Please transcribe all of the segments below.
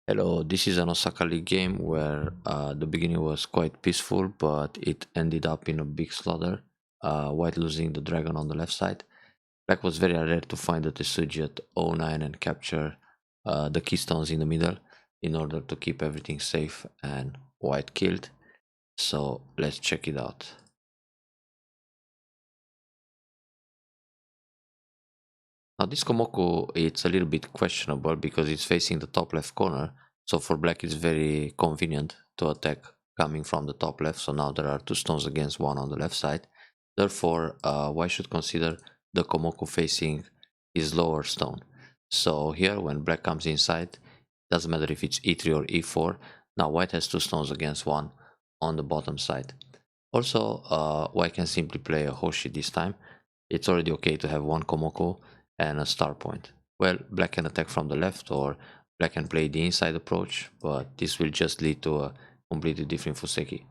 Hello, this is an Osaka League game where the beginning was quite peaceful, but it ended up in a big slaughter, white losing the dragon on the left side. Black was very rare to find the Tetsuji at 09 and capture the keystones in the middle in order to keep everything safe and white killed. So let's check it out. Now this Komoku, it's a little bit questionable because it's facing the top left corner. So for black it's very convenient to attack coming from the top left. So now there are two stones against one on the left side. Therefore, white should consider the Komoku facing his lower stone. So here when black comes inside, doesn't matter if it's e3 or e4. Now white has two stones against one on the bottom side. Also, white can simply play a Hoshi this time. It's already okay to have one Komoku and a star point. Well, black can attack from the left or black can play the inside approach, but this will just lead to a completely different Fuseki.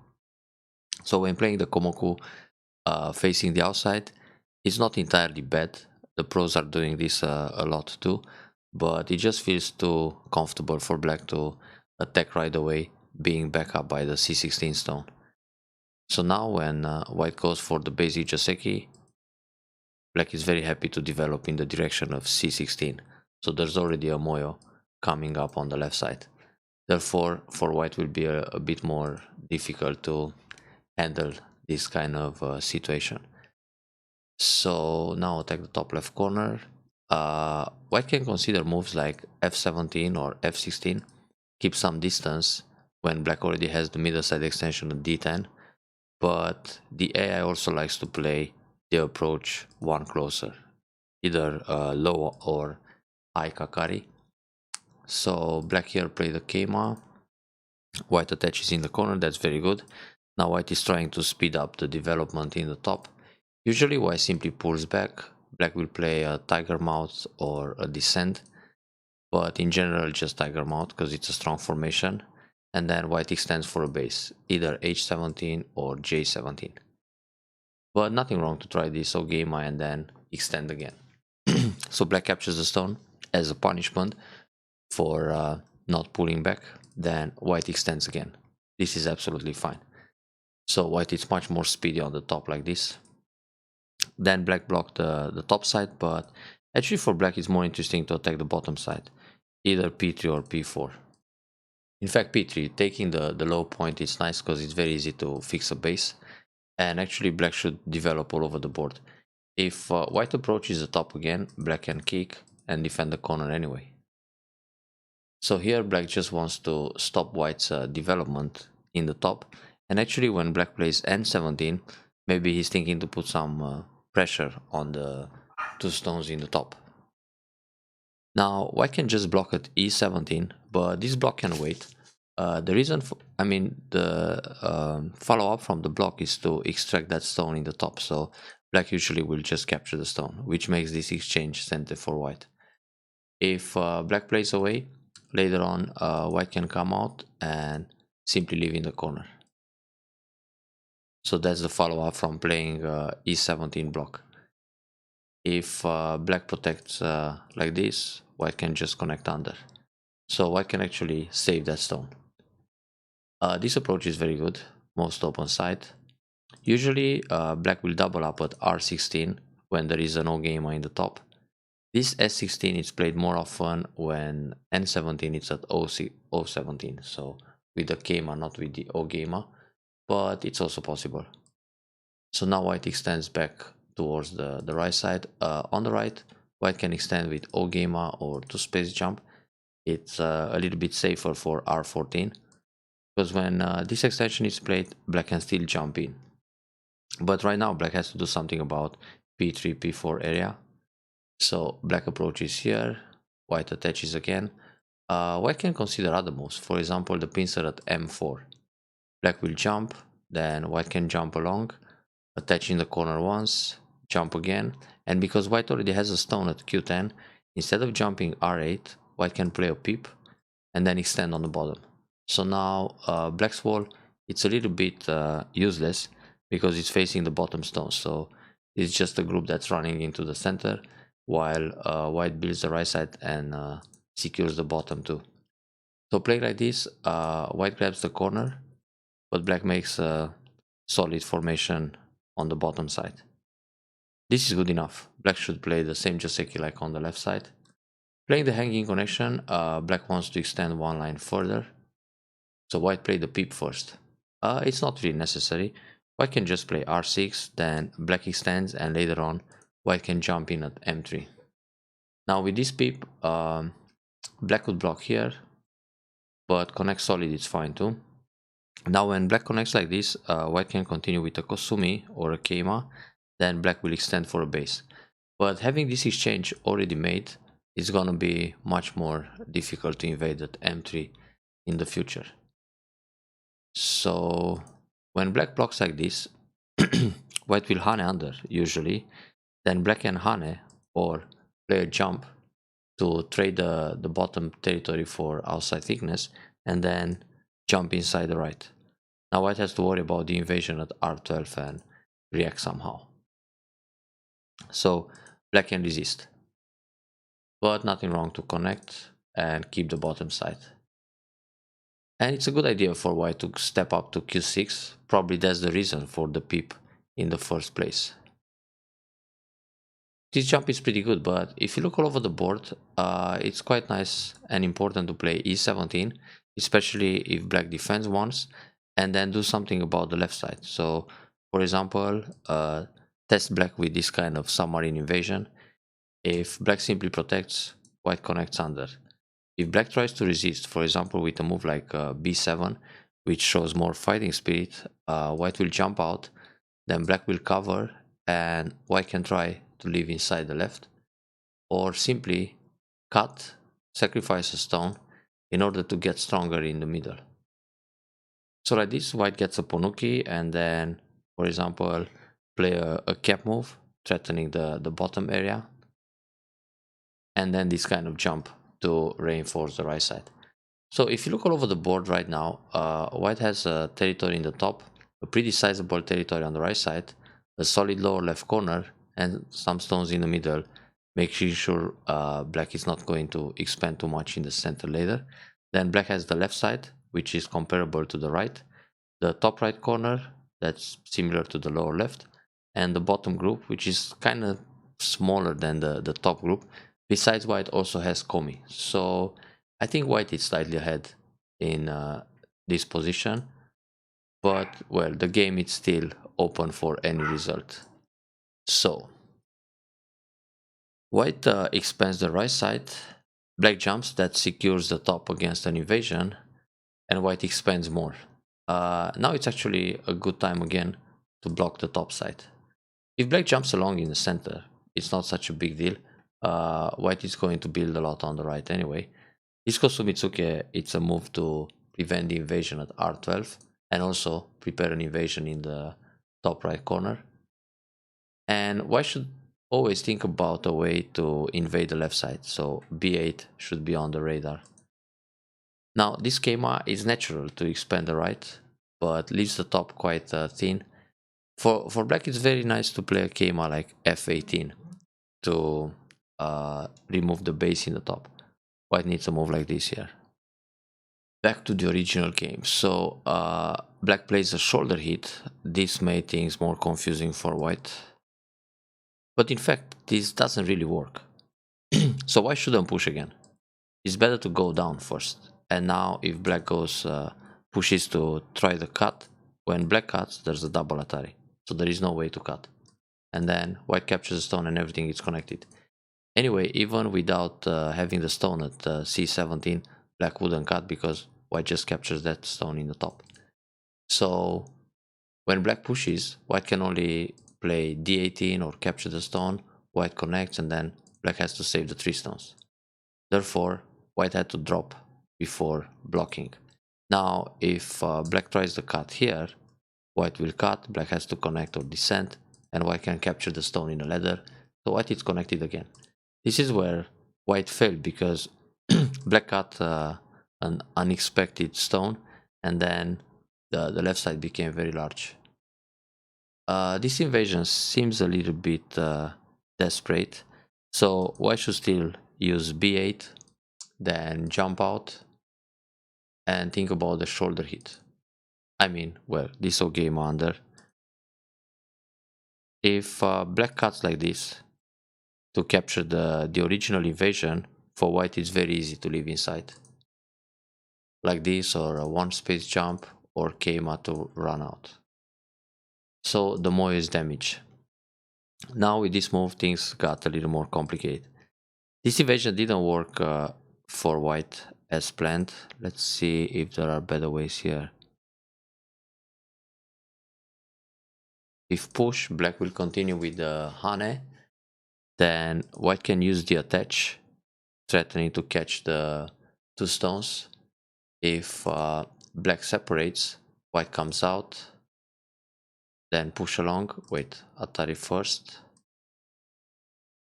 So when playing the Komoku facing the outside, it's not entirely bad. The pros are doing this a lot too, but it just feels too comfortable for black to attack right away, being backed up by the c16 stone. So now when white goes for the basic Joseki, black is very happy to develop in the direction of c16. So there's already a Moyo coming up on the left side. Therefore, for white will be a bit more difficult to handle this kind of situation. So now attack the top left corner. White can consider moves like f17 or f16, keep some distance when black already has the middle side extension of d10, but the AI also likes to play the approach one closer, either low or high Kakari. So black here play the Keima, white attaches in the corner, that's very good. Now white is trying to speed up the development in the top. Usually white simply pulls back, black will play a tiger mouth or a descent, but in general just tiger mouth because it's a strong formation, and then white extends for a base, either h17 or j17. But nothing wrong to try this Ogema and then extend again. So black captures the stone as a punishment for not pulling back, then white extends again. This is absolutely fine. So white is much more speedy on the top like this. Then black blocked the top side, but actually for black it's more interesting to attack the bottom side, either p3 or p4. In fact, p3, taking the low point is nice because it's very easy to fix a base, and actually black should develop all over the board. If white approaches the top again, black can kick and defend the corner anyway. So here black just wants to stop white's development in the top, and actually when black plays n17, maybe he's thinking to put some pressure on the two stones in the top. Now white can just block at e17, but this block can wait. The reason for, the follow-up from the block is to extract that stone in the top, so black usually will just capture the stone, which makes this exchange center for white. If black plays away, later on white can come out and simply leave in the corner. So that's the follow-up from playing e17 block. If black protects like this, white can just connect under. So white can actually save that stone. This approach is very good, most open side. Usually black will double up at r16 when there is an O-gamer in the top. This s16 is played more often when n17 is at o17, so with the Keima, not with the O-gamer, but it's also possible. So now white extends back towards the right side. On the right, white can extend with O-gamer or to space jump. It's a little bit safer for r14, because when this extension is played, black can still jump in. But right now black has to do something about p3, p4 area. So black approaches here, white attaches again. White can consider other moves, for example the pincer at m4. Black will jump, then white can jump along, attach in the corner once, jump again, and because white already has a stone at q10, instead of jumping r8, white can play a peep and then extend on the bottom. So now black's wall, it's a little bit useless because it's facing the bottom stone, so it's just a group that's running into the center, while white builds the right side and secures the bottom too. So playing like this, white grabs the corner, but black makes a solid formation on the bottom side. This is good enough. Black should play the same Joseki like on the left side. Playing the hanging connection, black wants to extend one line further, so white played the peep first. It's not really necessary. White can just play r6, then black extends, and later on white can jump in at m3. Now with this peep, black would block here, but connect solid is fine too. Now when black connects like this, white can continue with a Kosumi or a Keima, then black will extend for a base. But having this exchange already made, it's gonna be much more difficult to invade at m3 in the future. So when black blocks like this, white will Hane under usually, then black can Hane or play a jump to trade the bottom territory for outside thickness and then jump inside the right. Now white has to worry about the invasion at r12 and react somehow. So black can resist, but nothing wrong to connect and keep the bottom side. And it's a good idea for white to step up to q6, probably that's the reason for the peep in the first place. This jump is pretty good, but if you look all over the board, it's quite nice and important to play e17, especially if black defends once, and then do something about the left side. So, for example, test black with this kind of submarine invasion. If black simply protects, white connects under. If black tries to resist, for example, with a move like b7, which shows more fighting spirit, white will jump out, then black will cover, and white can try to live inside the left, or simply cut, sacrifice a stone in order to get stronger in the middle. So like this, white gets a Ponuki, and then, for example, play a cap move, threatening the bottom area, and then this kind of jump to reinforce the right side. So if you look all over the board right now, white has a territory in the top, a pretty sizable territory on the right side, a solid lower left corner, and some stones in the middle, making sure black is not going to expand too much in the center later. Then black has the left side, which is comparable to the right, the top right corner, that's similar to the lower left, and the bottom group, which is kind of smaller than the top group. Besides, white also has Komi. So I think white is slightly ahead in this position, but well, the game is still open for any result. So white expands the right side, black jumps, that secures the top against an invasion, and white expands more. Now it's actually a good time again to block the top side. If black jumps along in the center, it's not such a big deal. White is going to build a lot on the right anyway. This Kosumitsuke, it's a move to prevent the invasion at r12 and also prepare an invasion in the top right corner. And white should always think about a way to invade the left side, so b8 should be on the radar. Now this schema is natural to expand the right, but leaves the top quite thin. For black, it's very nice to play a schema like f18 to remove the base in the top. White needs a move like this here. Back to the original game. So black plays a shoulder hit. This made things more confusing for white. But in fact, this doesn't really work. So why shouldn't push again? It's better to go down first. And now if black goes pushes to try the cut, when black cuts, there's a double Atari. So there is no way to cut. And then white captures the stone and everything is connected. Anyway, even without having the stone at c17, black wouldn't cut because white just captures that stone in the top. So when black pushes, white can only play d18 or capture the stone, white connects, and then black has to save the 3 stones. Therefore, white had to drop before blocking. Now, if black tries the cut here, white will cut, black has to connect or descend, and white can capture the stone in the ladder, so white is connected again. This is where white failed because black cut an unexpected stone, and then the left side became very large. This invasion seems a little bit desperate, so white should still use b8, then jump out, and think about the shoulder hit. I mean, well, this whole game under. If black cuts like this to capture the original invasion, for white it's very easy to leave inside. Like this, or a one space jump, or Keima to run out. So the more is damage. Now with this move things got a little more complicated. This invasion didn't work for white as planned. Let's see if there are better ways here. If push, black will continue with the Hane. Then white can use the attach, threatening to catch the two stones. If black separates, white comes out. Then push along. Wait, Atari first.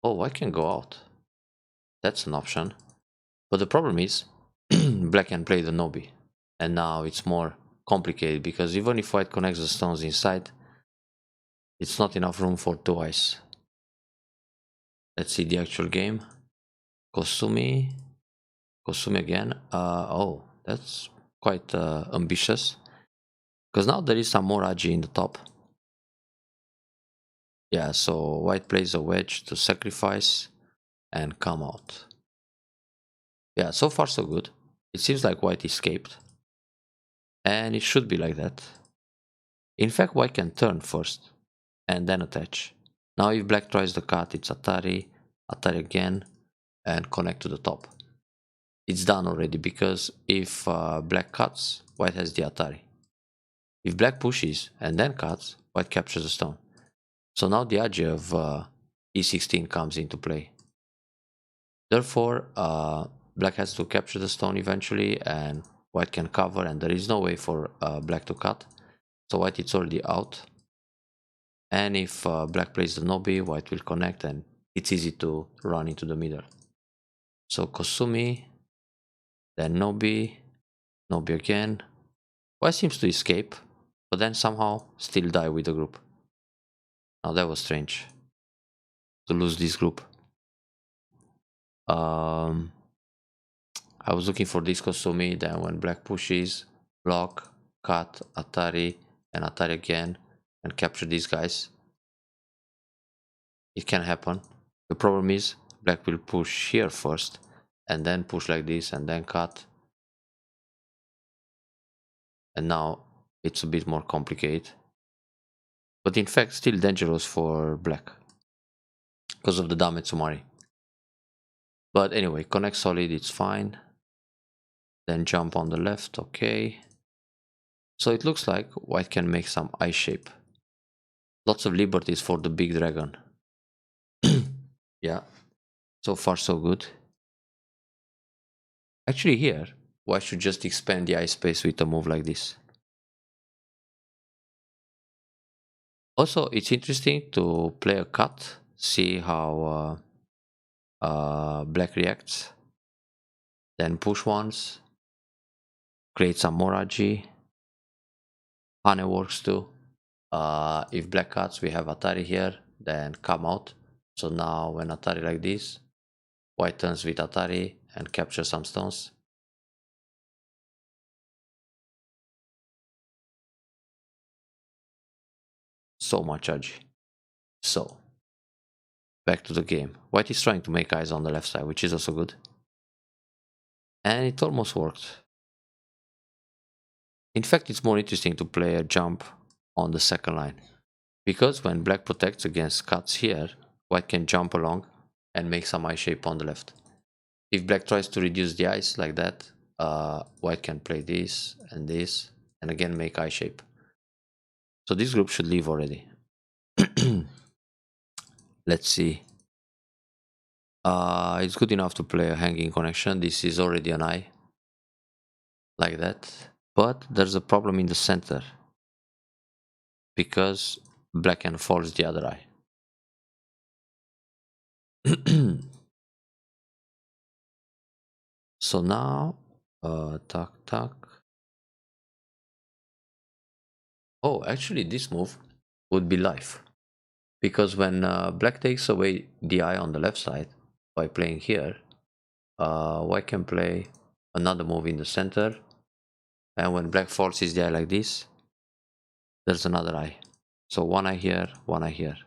Oh, white can go out. That's an option. But the problem is, black can play the Nobi. And now it's more complicated, because even if white connects the stones inside, it's not enough room for two eyes. Let's see the actual game. Kosumi. Kosumi again. Oh, that's quite ambitious. Because now there is some more Aji in the top. Yeah, so white plays a wedge to sacrifice and come out. Yeah, so far so good. It seems like white escaped. And it should be like that. In fact, white can turn first and then attach. Now if black tries the cut, it's Atari, Atari again, and connect to the top. It's done already, because if black cuts, white has the Atari. If black pushes and then cuts, white captures the stone. So now the edge of e16 comes into play. Therefore, black has to capture the stone eventually, and white can cover, and there is no way for black to cut. So white is already out. And if black plays the Nobi, white will connect, and it's easy to run into the middle. So Kosumi, then Nobi, Nobi again. White seems to escape, but then somehow still die with the group. Now that was strange, to lose this group. I was looking for this Kosumi, then when black pushes, block, cut, Atari, and Atari again, and capture these guys. It can happen. The problem is, black will push here first, and then push like this, and then cut. And now it's a bit more complicated. But in fact, still dangerous for black, because of the damage Sumari. But anyway, connect solid, it's fine. Then jump on the left, okay. So it looks like white can make some eye shape. Lots of liberties for the big dragon. Yeah, so far so good. Actually here, white should just expand the eye space with a move like this. Also, it's interesting to play a cut, see how black reacts. Then push once, create some more Aji. Hane works too. If black cuts, we have Atari here, then come out. So now when Atari like this, white turns with Atari and captures some stones. So much Aji. So, back to the game. White is trying to make eyes on the left side, which is also good. And it almost worked. In fact, it's more interesting to play a jump on the second line, because when black protects against cuts here, white can jump along and make some eye shape on the left. If black tries to reduce the eyes like that, white can play this, and again make eye shape. So this group should leave already. Let's see. It's good enough to play a hanging connection. This is already an eye, like that. But there's a problem in the center, because black can force the other eye. So now, tac. Oh, actually this move would be life, because when black takes away the eye on the left side by playing here, white can play another move in the center And when black forces the eye like this, there's another eye. So one eye here, one eye here.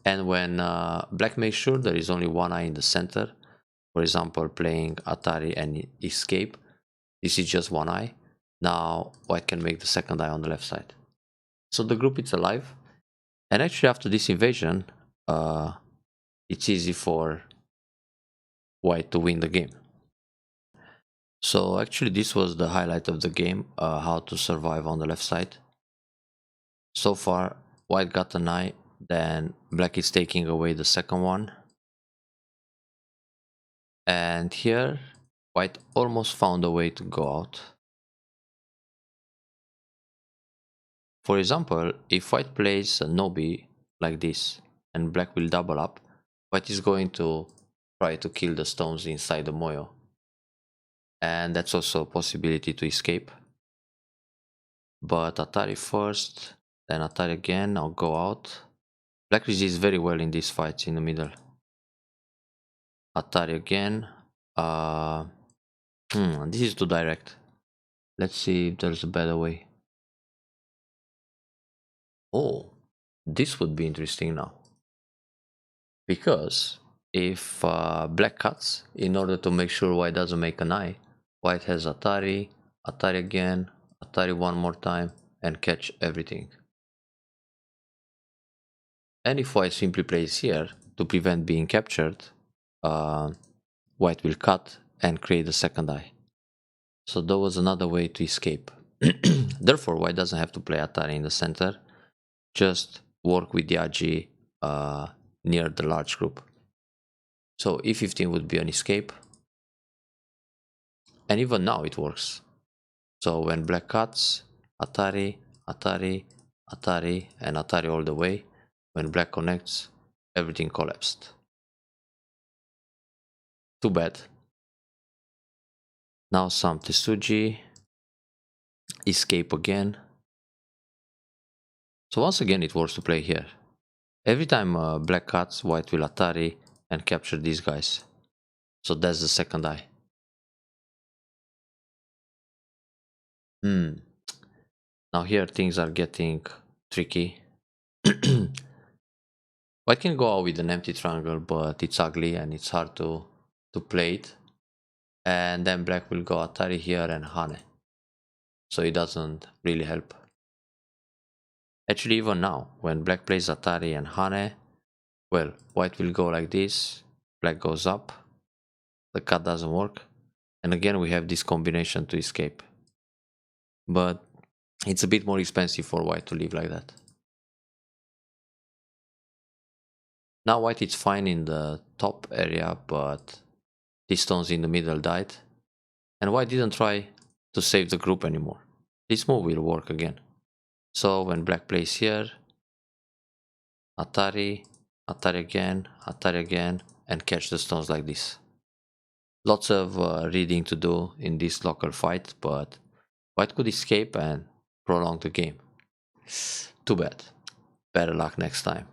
And when black makes sure there is only one eye in the center, for example playing Atari and escape, this is just one eye. Now white can make the second eye on the left side. So the group is alive, and actually after this invasion it's easy for white to win the game. So actually this was the highlight of the game, how to survive on the left side. So far white got an eye, then black is taking away the second one, and here white almost found a way to go out. For example, if white plays a Nobi like this and black will double up, white is going to try to kill the stones inside the moyo, and that's also a possibility to escape. But Atari first, then Atari again, I'll go out. Black resists very well in these fights in the middle. Atari again. This is too direct. Let's see if there's a better way. Oh, this would be interesting now. Because if black cuts, in order to make sure white doesn't make an eye, white has Atari, Atari again, Atari one more time, and catch everything. And if white simply plays here to prevent being captured, white will cut and create a second eye. So that was another way to escape. Therefore, white doesn't have to play Atari in the center, just work with the Agi near the large group. So e15 would be an escape, and even now it works. So when black cuts, Atari, Atari, Atari, and Atari all the way. When black connects, everything collapsed. Too bad. Now some Tesuji, escape again. So once again it works to play here. Every time black cuts, white will Atari and capture these guys. So that's the second eye. Now here things are getting tricky. White can go out with an empty triangle, but it's ugly and it's hard to play it. And then black will go Atari here and Hane. So it doesn't really help. Actually, even now, when black plays Atari and Hane, well, white will go like this, black goes up, the cut doesn't work, and again we have this combination to escape. But it's a bit more expensive for white to live like that. Now white is fine in the top area, but these stones in the middle died, and white didn't try to save the group anymore. This move will work again. So when black plays here, Atari, Atari again, and catch the stones like this. Lots of reading to do in this local fight, but white could escape and prolong the game. Too bad. Better luck next time.